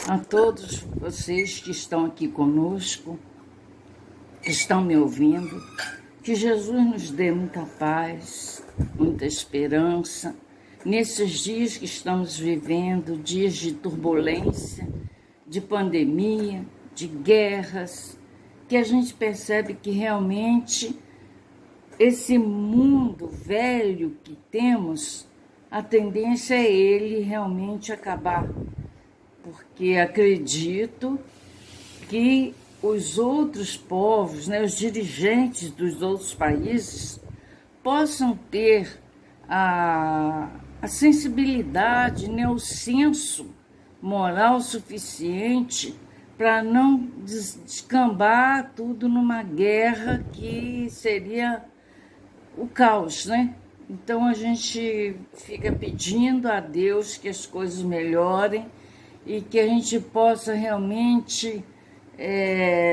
A todos vocês que estão aqui conosco, que estão me ouvindo, que Jesus nos dê muita paz, muita esperança, nesses dias que estamos vivendo, dias de turbulência, de pandemia, de guerras, que a gente percebe que realmente esse mundo velho que temos, a tendência é ele realmente acabar, porque acredito que os outros povos, né, os dirigentes dos outros países, possam ter a sensibilidade, né, o senso moral suficiente para não descambar tudo numa guerra que seria o caos, né? Então a gente fica pedindo a Deus que as coisas melhorem e que a gente possa realmente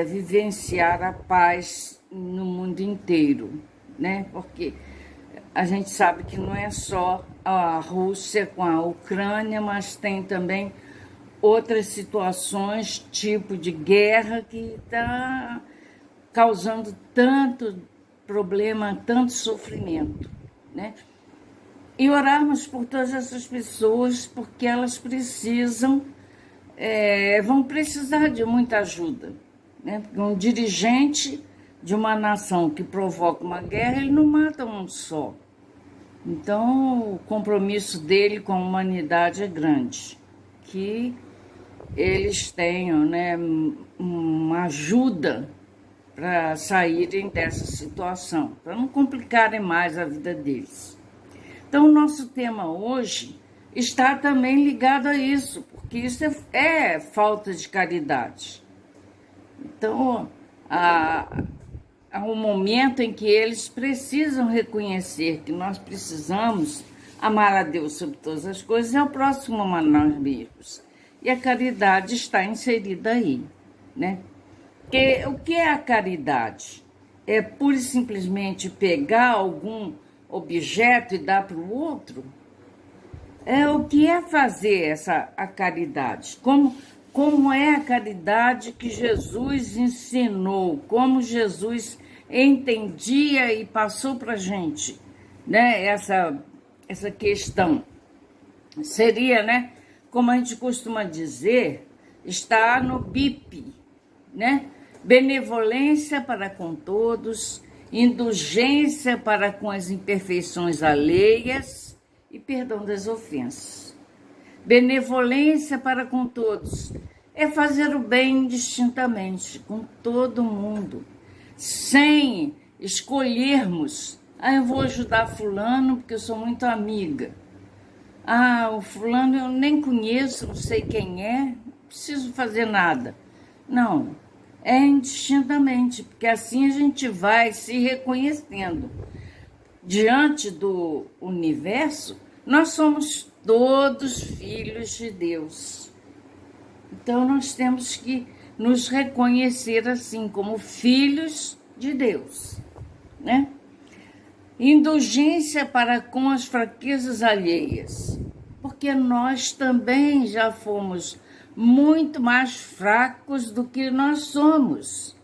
vivenciar a paz no mundo inteiro, né? Porque a gente sabe que não é só a Rússia com a Ucrânia, mas tem também outras situações, tipo de guerra, que está causando tanto problema, tanto sofrimento, né? E orarmos por todas essas pessoas, porque elas precisam, vão precisar de muita ajuda, né? Porque um dirigente de uma nação que provoca uma guerra, ele não mata um só. Então, o compromisso dele com a humanidade é grande, que eles tenham, né, uma ajuda para saírem dessa situação, para não complicarem mais a vida deles. Então, o nosso tema hoje está também ligado a isso, porque isso é falta de caridade. Então, há um momento em que eles precisam reconhecer que nós precisamos amar a Deus sobre todas as coisas e ao próximo amar nós mesmos. E a caridade está inserida aí, né? Porque o que é a caridade? É pura e simplesmente pegar algum objeto e dar para o outro? O que é fazer a caridade? Como é a caridade que Jesus ensinou? Como Jesus entendia e passou para a gente, né? Essa questão seria, né? Como a gente costuma dizer, está no BIP, né? Benevolência para com todos, indulgência para com as imperfeições alheias e perdão das ofensas. Benevolência para com todos é fazer o bem indistintamente, com todo mundo, sem escolhermos, eu vou ajudar fulano porque eu sou muito amiga. O fulano eu nem conheço, não sei quem é, não preciso fazer nada. Não, é indistintamente, porque assim a gente vai se reconhecendo. Diante do universo, nós somos todos filhos de Deus. Então nós temos que nos reconhecer assim, como filhos de Deus, né? Indulgência para com as fraquezas alheias, porque nós também já fomos muito mais fracos do que nós somos,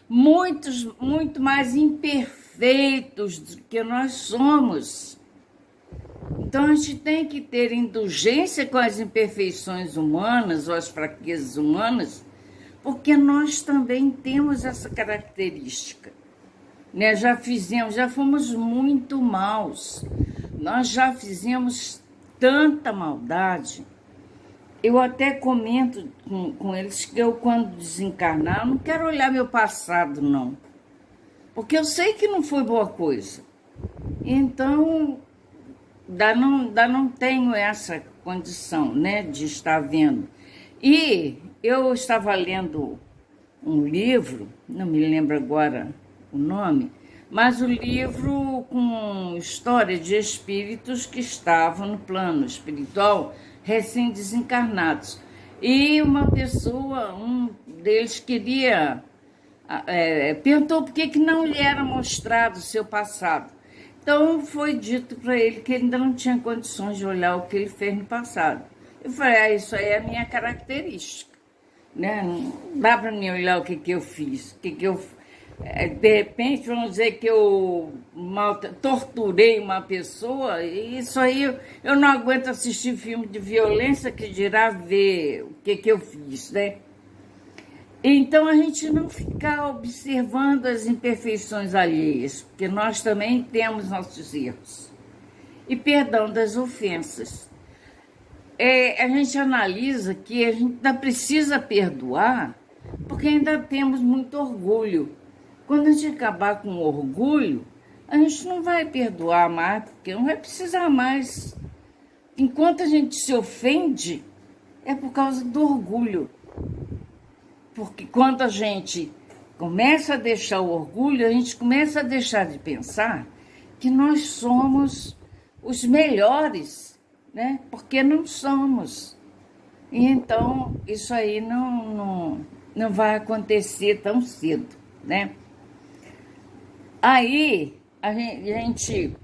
muito mais imperfeitos do que nós somos. Então a gente tem que ter indulgência com as imperfeições humanas ou as fraquezas humanas, porque nós também temos essa característica. Né? Já fomos muito maus, nós já fizemos tanta maldade. Eu até comento com eles que eu, quando desencarnar, não quero olhar meu passado, não, porque eu sei que não foi boa coisa. Então, não tenho essa condição, né, de estar vendo. E eu estava lendo um livro, não me lembro agora o nome, mas o livro com história de espíritos que estavam no plano espiritual recém-desencarnados. E uma pessoa, um deles perguntou por que não lhe era mostrado o seu passado. Então foi dito para ele que ele ainda não tinha condições de olhar o que ele fez no passado. Eu falei, isso aí é a minha característica. né? Não dá para mim olhar o que, que eu fiz, o que, que eu. De repente, vamos dizer que eu torturei uma pessoa, e isso aí eu não aguento assistir filme de violência, que dirá ver o que, que eu fiz, né? Então, a gente não ficar observando as imperfeições alheias, porque nós também temos nossos erros. E perdão das ofensas. A gente analisa que a gente ainda precisa perdoar, porque ainda temos muito orgulho. Quando a gente acabar com o orgulho, a gente não vai perdoar mais, porque não vai precisar mais. Enquanto a gente se ofende, é por causa do orgulho. Porque quando a gente começa a deixar o orgulho, a gente começa a deixar de pensar que nós somos os melhores, né? Porque não somos. E então, isso aí não vai acontecer tão cedo, né? Aí, a gente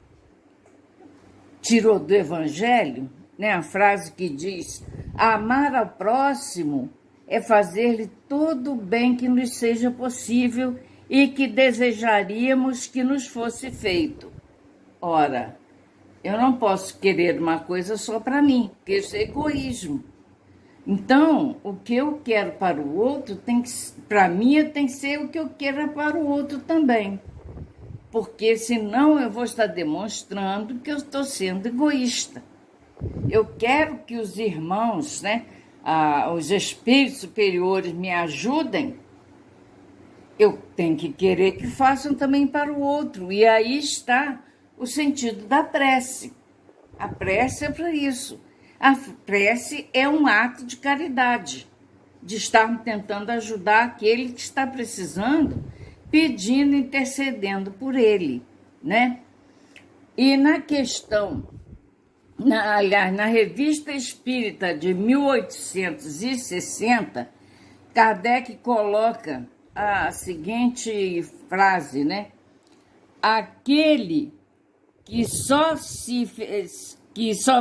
tirou do Evangelho, né, a frase que diz: amar ao próximo é fazer-lhe todo o bem que nos seja possível e que desejaríamos que nos fosse feito. Ora, eu não posso querer uma coisa só para mim, porque isso é egoísmo. Então, o que eu quero para o outro, para mim, tem que ser o que eu quero para o outro também. Porque senão eu vou estar demonstrando que eu estou sendo egoísta. Eu quero que os irmãos, né, os espíritos superiores me ajudem, eu tenho que querer que façam também para o outro. E aí está o sentido da prece. A prece é para isso. A prece é um ato de caridade, de estar tentando ajudar aquele que está precisando, pedindo, intercedendo por ele, né? E na questão, aliás, na Revista Espírita de 1860, Kardec coloca a seguinte frase, né? Aquele que só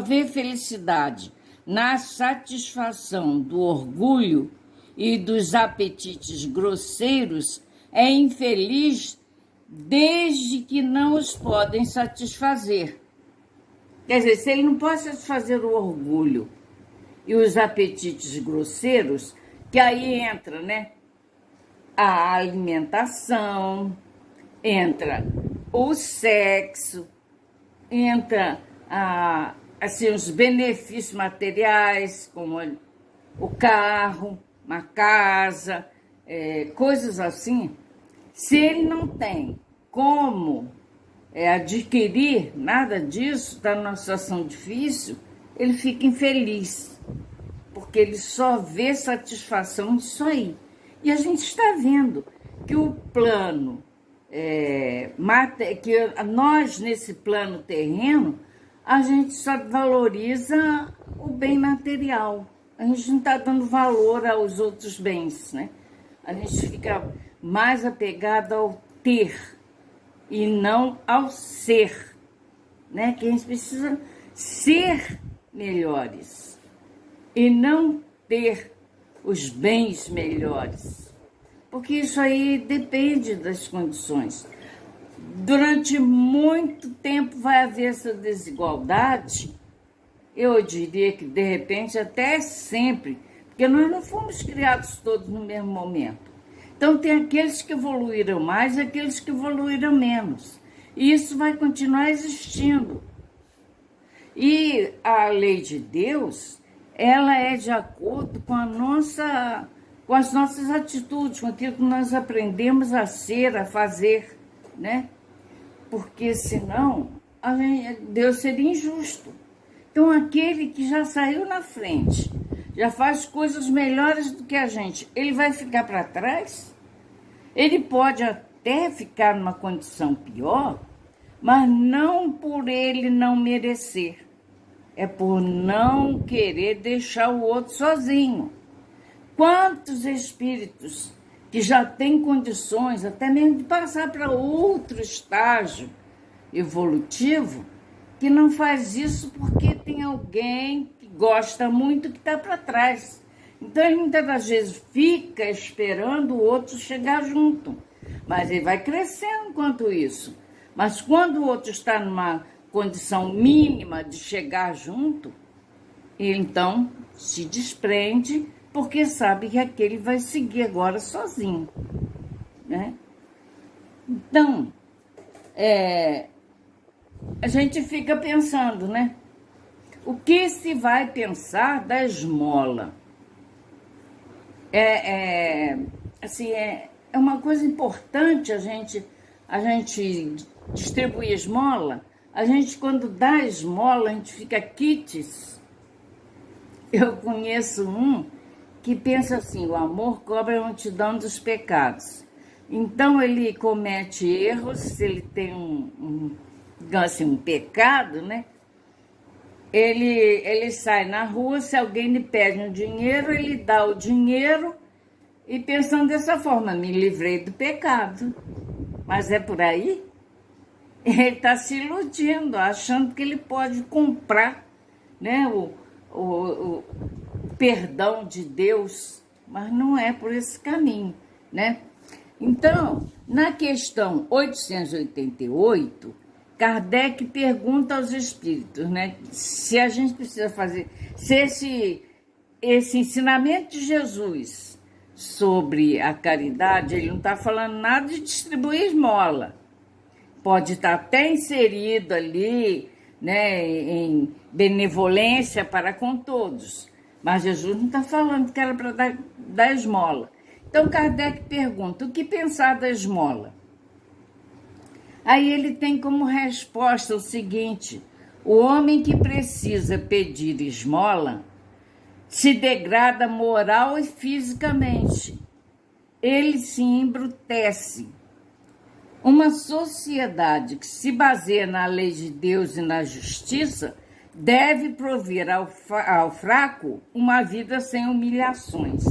vê felicidade na satisfação do orgulho e dos apetites grosseiros é infeliz desde que não os podem satisfazer. Quer dizer, se ele não pode satisfazer o orgulho e os apetites grosseiros, que aí entra, né, a alimentação, entra o sexo, entra assim, os benefícios materiais, como o carro, uma casa, coisas assim. Se ele não tem como adquirir nada disso, está numa situação difícil, ele fica infeliz, porque ele só vê satisfação disso aí. E a gente está vendo que o plano, que nós, nesse plano terreno, a gente só valoriza o bem material. A gente não está dando valor aos outros bens, né? A gente fica mais apegado ao ter e não ao ser, né? Que a gente precisa ser melhores e não ter os bens melhores, porque isso aí depende das condições. Durante muito tempo vai haver essa desigualdade, eu diria que de repente até sempre, porque nós não fomos criados todos no mesmo momento. Então tem aqueles que evoluíram mais e aqueles que evoluíram menos. E isso vai continuar existindo. E a lei de Deus, ela é de acordo com com as nossas atitudes, com aquilo que nós aprendemos a ser, a fazer, né? Porque senão Deus seria injusto. Então aquele que já saiu na frente, já faz coisas melhores do que a gente, ele vai ficar para trás? Ele pode até ficar numa condição pior, mas não por ele não merecer. É por não querer deixar o outro sozinho. Quantos espíritos que já têm condições até mesmo de passar para outro estágio evolutivo, que não faz isso porque tem alguém que gosta muito que está para trás. Então, ele muitas das vezes fica esperando o outro chegar junto. Mas ele vai crescendo enquanto isso. Mas quando o outro está numa condição mínima de chegar junto, ele então se desprende, porque sabe que aquele vai seguir agora sozinho, né? Então, a gente fica pensando, né? O que se vai pensar da esmola? Assim, é uma coisa importante a gente distribuir esmola. A gente, quando dá esmola, a gente fica quites. Eu conheço um que pensa assim: o amor cobre a multidão dos pecados. Então, ele comete erros, se ele tem um pecado, né? Ele sai na rua, se alguém lhe pede um dinheiro, ele dá o dinheiro e pensando dessa forma, me livrei do pecado. Mas é por aí? Ele está se iludindo, achando que ele pode comprar, né, o perdão de Deus, mas não é por esse caminho, né? Então, na questão 888, Kardec pergunta aos espíritos, né, se a gente precisa fazer, se esse ensinamento de Jesus sobre a caridade, ele não está falando nada de distribuir esmola. Pode estar até inserido ali, né, em benevolência para com todos. Mas Jesus não está falando que era para dar esmola. Então, Kardec pergunta, o que pensar da esmola? Aí ele tem como resposta o seguinte: o homem que precisa pedir esmola se degrada moral e fisicamente. Ele se embrutece. Uma sociedade que se baseia na lei de Deus e na justiça deve prover ao fraco uma vida sem humilhações.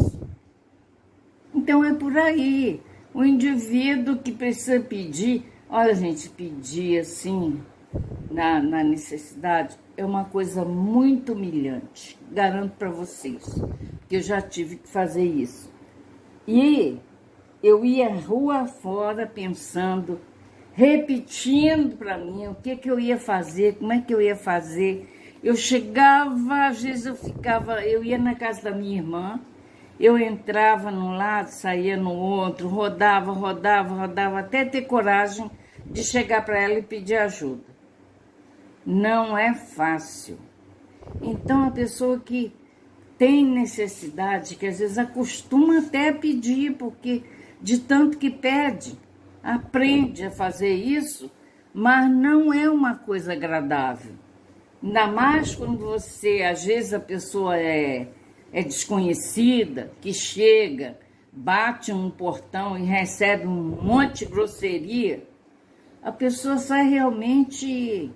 Então é por aí. O indivíduo que precisa pedir, olha, gente, pedir assim, na necessidade, é uma coisa muito humilhante. Garanto para vocês, que eu já tive que fazer isso. E eu ia rua fora pensando, repetindo para mim o que eu ia fazer, como é que eu ia fazer. Eu chegava, às vezes eu ia na casa da minha irmã, eu entrava num lado, saía no outro, rodava, até ter coragem de chegar para ela e pedir ajuda. Não é fácil. Então, a pessoa que tem necessidade, que às vezes acostuma até a pedir, porque de tanto que pede, aprende a fazer isso, mas não é uma coisa agradável. Ainda mais quando você, às vezes a pessoa é desconhecida, que chega, bate um portão e recebe um monte de grosseria, a pessoa sai realmente,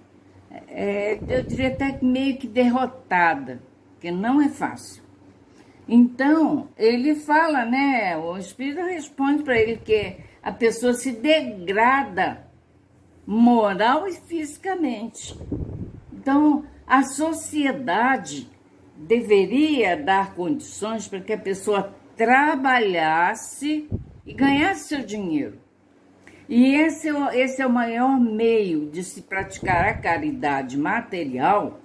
eu diria até meio que derrotada, porque não é fácil. Então, ele fala, né, o Espírito responde para ele que a pessoa se degrada moral e fisicamente. Então, a sociedade deveria dar condições para que a pessoa trabalhasse e ganhasse seu dinheiro. E esse é o maior meio de se praticar a caridade material,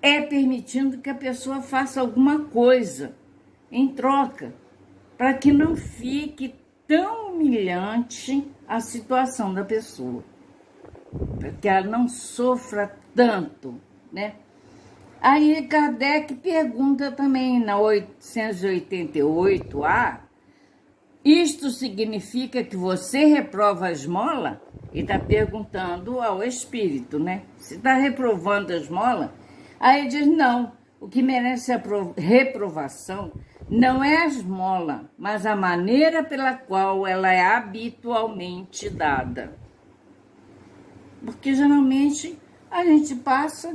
é permitindo que a pessoa faça alguma coisa em troca, para que não fique tão humilhante a situação da pessoa, para que ela não sofra tanto, né? Aí Kardec pergunta também na 888A, isto significa que você reprova a esmola? E está perguntando ao espírito, né? Se está reprovando a esmola? Aí ele diz, não, o que merece a reprovação não é a esmola, mas a maneira pela qual ela é habitualmente dada. Porque geralmente a gente passa,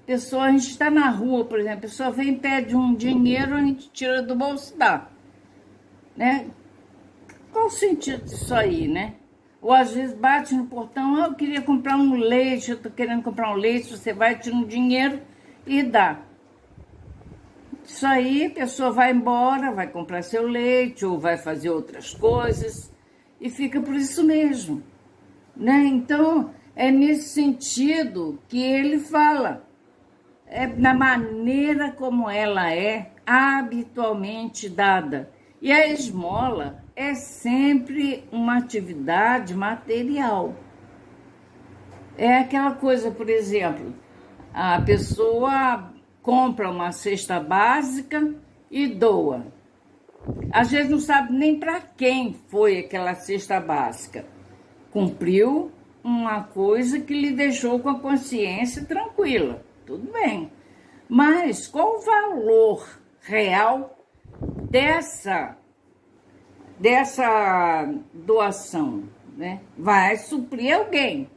a gente está na rua, por exemplo, a pessoa vem e pede um dinheiro, a gente tira do bolso e dá, né? Qual o sentido disso aí, né? Ou às vezes bate no portão, eu queria comprar um leite, eu estou querendo comprar um leite, você vai, tira um dinheiro e dá. Isso aí, a pessoa vai embora, vai comprar seu leite ou vai fazer outras coisas e fica por isso mesmo, né? Então, é nesse sentido que ele fala, é na maneira como ela é habitualmente dada. E a esmola é sempre uma atividade material. É aquela coisa, por exemplo, a pessoa compra uma cesta básica e doa. Às vezes não sabe nem para quem foi aquela cesta básica. Cumpriu uma coisa que lhe deixou com a consciência tranquila. Tudo bem. Mas qual o valor real dessa doação, né? Vai suprir alguém,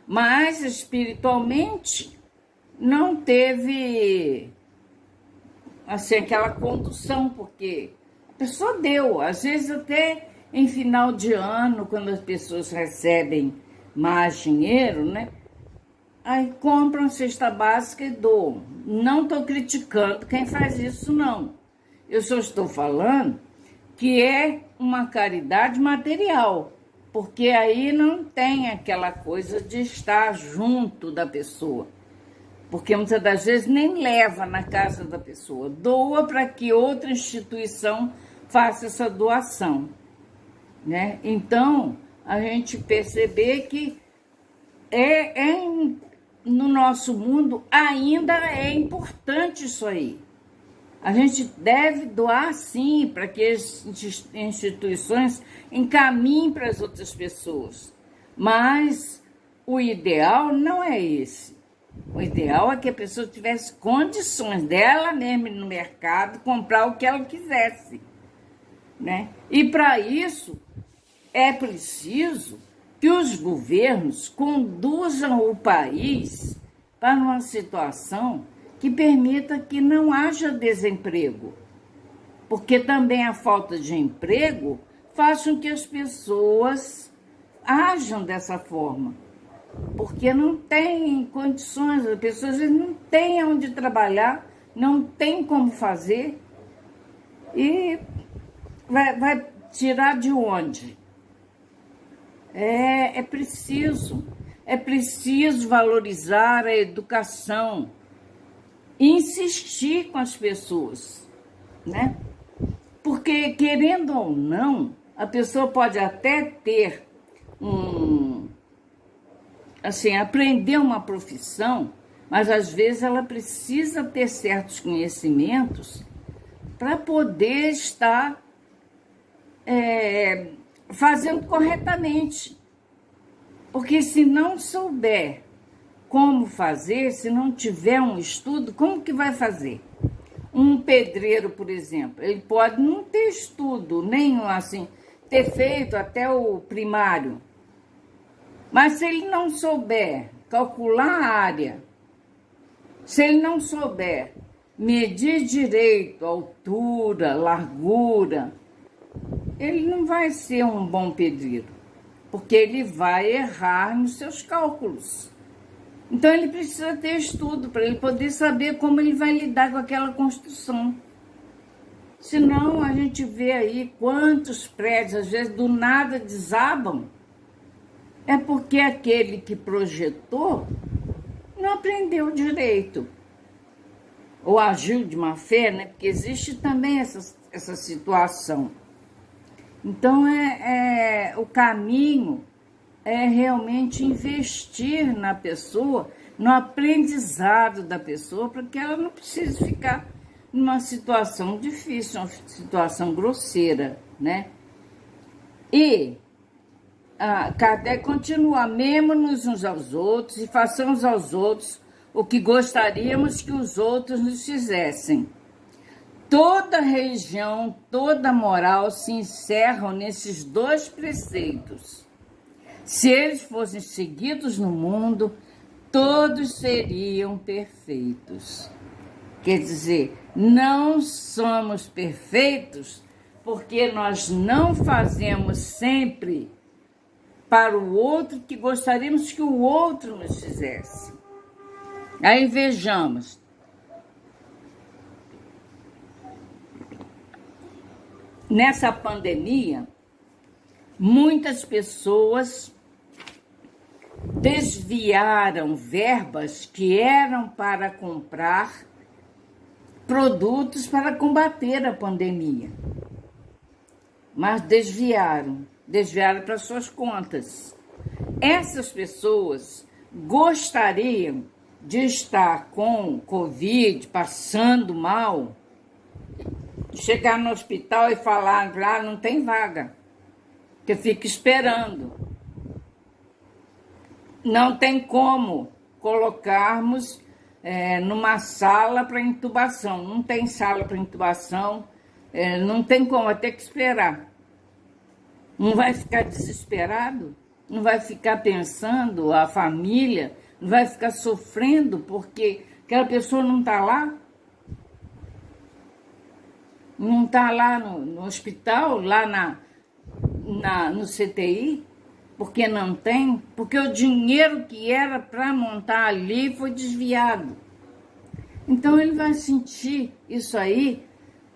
mas espiritualmente não teve assim aquela condução, porque a pessoa deu, às vezes até em final de ano, quando as pessoas recebem mais dinheiro, né? Aí compram cesta básica e doam. Não estou criticando quem faz isso, não. Eu só estou falando que é uma caridade material, porque aí não tem aquela coisa de estar junto da pessoa, porque muitas das vezes nem leva na casa da pessoa, doa para que outra instituição faça essa doação, né? Então, a gente perceber que no nosso mundo ainda é importante isso aí. A gente deve doar, sim, para que as instituições encaminhem para as outras pessoas. Mas o ideal não é esse. O ideal é que a pessoa tivesse condições dela mesma ir no mercado comprar o que ela quisesse, né? E para isso é preciso que os governos conduzam o país para uma situação que permita que não haja desemprego, porque também a falta de emprego faz com que as pessoas ajam dessa forma, porque não tem condições, as pessoas às vezes não têm onde trabalhar, não tem como fazer, e vai tirar de onde? É preciso valorizar a educação, insistir com as pessoas, né? Porque, querendo ou não, a pessoa pode até ter aprender uma profissão, mas às vezes ela precisa ter certos conhecimentos para poder estar fazendo corretamente. Porque se não souber como fazer, se não tiver um estudo, como que vai fazer? Um pedreiro, por exemplo, ele pode não ter estudo nenhum, assim, ter feito até o primário. Mas se ele não souber calcular a área, se ele não souber medir direito a altura, largura, ele não vai ser um bom pedreiro, porque ele vai errar nos seus cálculos. Então, ele precisa ter estudo para ele poder saber como ele vai lidar com aquela construção. Senão, a gente vê aí quantos prédios, às vezes, do nada desabam. É porque aquele que projetou não aprendeu direito. Ou agiu de má fé, né? Porque existe também essa situação. Então, o caminho é realmente investir na pessoa, no aprendizado da pessoa, para que ela não precise ficar numa situação difícil, uma situação grosseira, né? E Kardec continua: amemo-nos uns aos outros e façamos aos outros o que gostaríamos que os outros nos fizessem. Toda religião, toda moral se encerram nesses dois preceitos. Se eles fossem seguidos no mundo, todos seriam perfeitos. Quer dizer, não somos perfeitos porque nós não fazemos sempre para o outro que gostaríamos que o outro nos fizesse. Aí vejamos. nessa pandemia, muitas pessoas desviaram verbas que eram para comprar produtos para combater a pandemia. Mas desviaram para suas contas. Essas pessoas gostariam de estar com Covid, passando mal, chegar no hospital e falar, lá não tem vaga, que fica esperando. Não tem como colocarmos numa sala para intubação. Não tem sala para intubação, não tem como, vai ter que esperar. Não vai ficar desesperado? Não vai ficar pensando, a família, não vai ficar sofrendo porque aquela pessoa não está lá? Não está lá no hospital, lá no CTI? Porque não tem? Porque o dinheiro que era para montar ali foi desviado. Então ele vai sentir isso aí,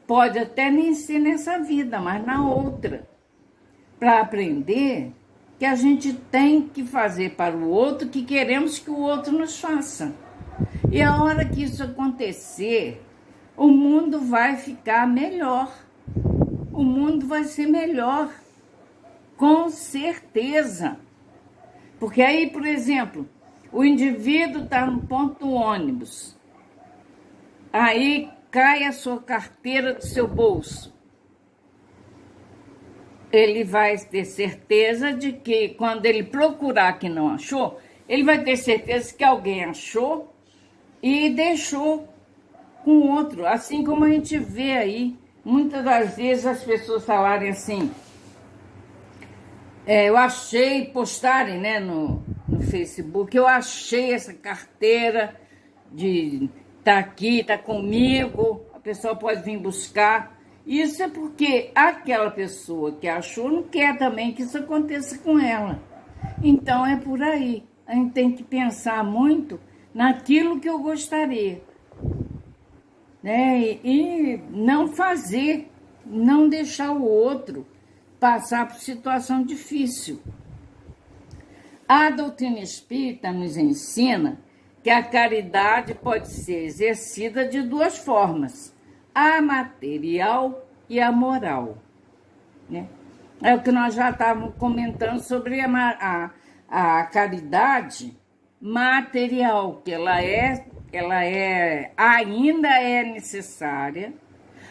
pode até nem ser nessa vida, mas na outra. Para aprender que a gente tem que fazer para o outro que queremos que o outro nos faça. E a hora que isso acontecer, o mundo vai ficar melhor. O mundo vai ser melhor. Com certeza. Porque aí, por exemplo, o indivíduo está no ponto do ônibus. Aí cai a sua carteira do seu bolso. Ele vai ter certeza de que, quando ele procurar que não achou, ele vai ter certeza que alguém achou e deixou com o outro. Assim como a gente vê aí, muitas das vezes as pessoas falarem assim... eu achei, postarem, né, no Facebook, eu achei essa carteira de tá aqui, tá comigo, a pessoa pode vir buscar. Isso é porque aquela pessoa que achou não quer também que isso aconteça com ela. Então é por aí. A gente tem que pensar muito naquilo que eu gostaria, né? E não fazer, não deixar o outro passar por situação difícil. A doutrina espírita nos ensina que a caridade pode ser exercida de duas formas, a material e a moral, né? É o que nós já estávamos comentando sobre a caridade material, que ela ainda é necessária,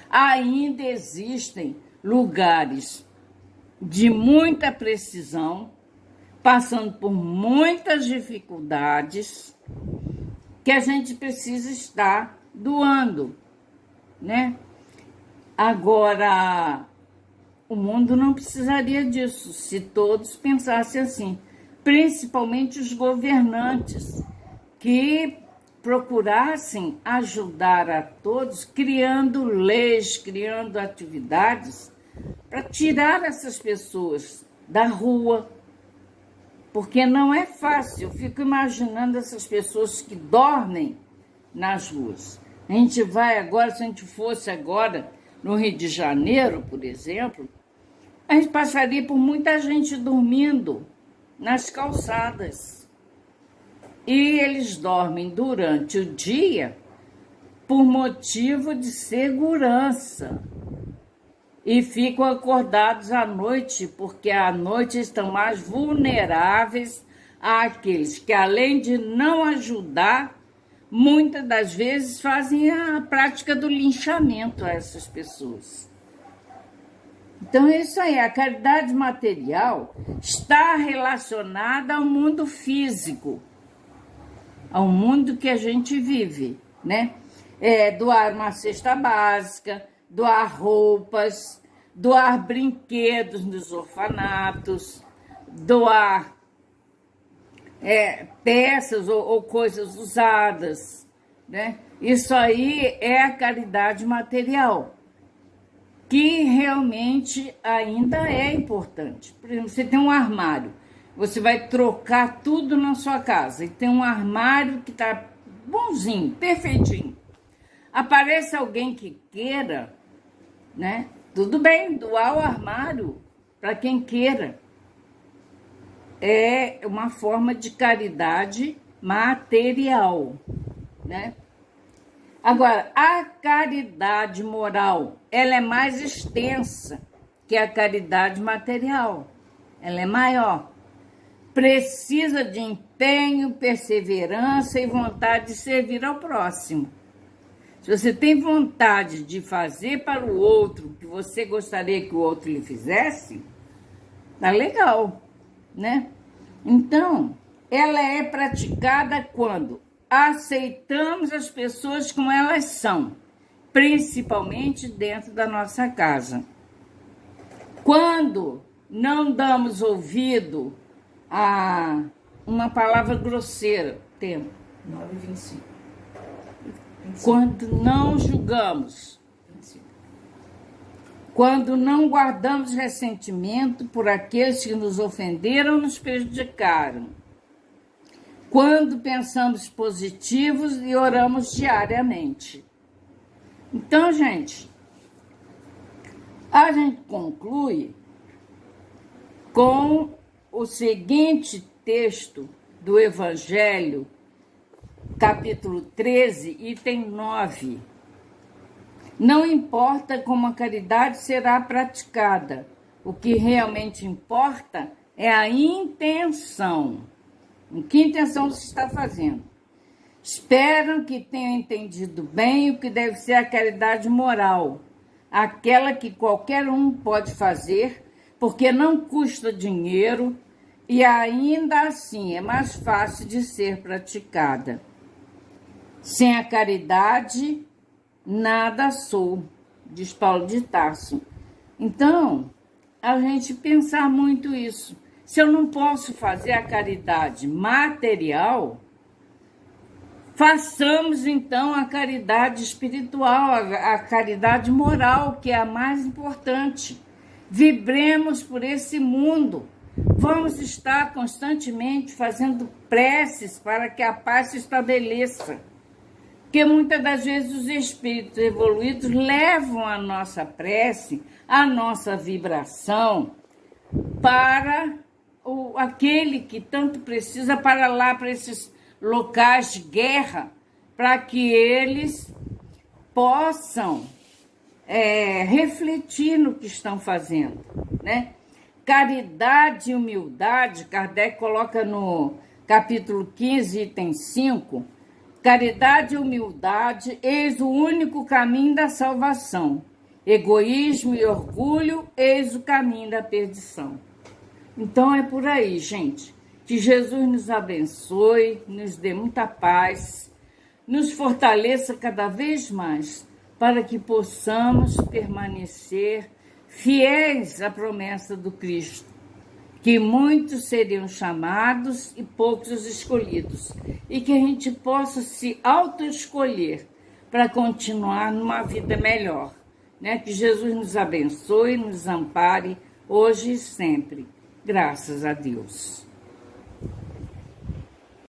ainda existem lugares de muita precisão, passando por muitas dificuldades, que a gente precisa estar doando, né? Agora, o mundo não precisaria disso se todos pensassem assim, principalmente os governantes, que procurassem ajudar a todos, criando leis, criando atividades para tirar essas pessoas da rua, porque não é fácil. Eu fico imaginando essas pessoas que dormem nas ruas. A gente vai agora, se a gente fosse agora no Rio de Janeiro, por exemplo, a gente passaria por muita gente dormindo nas calçadas. E eles dormem durante o dia por motivo de segurança. E ficam acordados à noite, porque à noite estão mais vulneráveis àqueles que, além de não ajudar, muitas das vezes fazem a prática do linchamento a essas pessoas. Então, é isso aí. A caridade material está relacionada ao mundo físico, ao mundo que a gente vive, né? Doar uma cesta básica, doar roupas, doar brinquedos nos orfanatos, doar peças ou coisas usadas, né? Isso aí é a caridade material, que realmente ainda é importante. Por exemplo, você tem um armário, você vai trocar tudo na sua casa e tem um armário que está bonzinho, perfeitinho. Aparece alguém que queira, né, Tudo bem, doar o armário para quem queira. É uma forma de caridade material, né? Agora, a caridade moral, ela é mais extensa que a caridade material. Ela é maior. Precisa de empenho, perseverança e vontade de servir ao próximo. Se você tem vontade de fazer para o outro o que você gostaria que o outro lhe fizesse, tá legal, né? Então, ela é praticada quando aceitamos as pessoas como elas são, principalmente dentro da nossa casa. Quando não damos ouvido a uma palavra grosseira, tempo, 9h25. quando não julgamos, quando não guardamos ressentimento por aqueles que nos ofenderam ou nos prejudicaram, quando pensamos positivos e oramos diariamente. Então, gente, a gente conclui com o seguinte texto do Evangelho, capítulo 13, item 9. Não importa como a caridade será praticada, o que realmente importa é a intenção. Em que intenção você está fazendo? Espero que tenham entendido bem o que deve ser a caridade moral, aquela que qualquer um pode fazer, porque não custa dinheiro e ainda assim é mais fácil de ser praticada. Sem a caridade, nada sou, diz Paulo de Tarso. Então, a gente pensar muito isso. Se eu não posso fazer a caridade material, façamos então a caridade espiritual, a caridade moral, que é a mais importante. Vibremos por esse mundo. Vamos estar constantemente fazendo preces para que a paz se estabeleça. Porque muitas das vezes os espíritos evoluídos levam a nossa prece, a nossa vibração para aquele que tanto precisa, para lá, para esses locais de guerra, para que eles possam refletir no que estão fazendo, né? Caridade e humildade, Kardec coloca no capítulo 15, item 5, caridade e humildade, eis o único caminho da salvação. Egoísmo e orgulho, eis o caminho da perdição. Então é por aí, gente. Que Jesus nos abençoe, nos dê muita paz, nos fortaleça cada vez mais, para que possamos permanecer fiéis à promessa do Cristo, que muitos seriam chamados e poucos os escolhidos, e que a gente possa se autoescolher para continuar numa vida melhor, né? Que Jesus nos abençoe, nos ampare, hoje e sempre. Graças a Deus.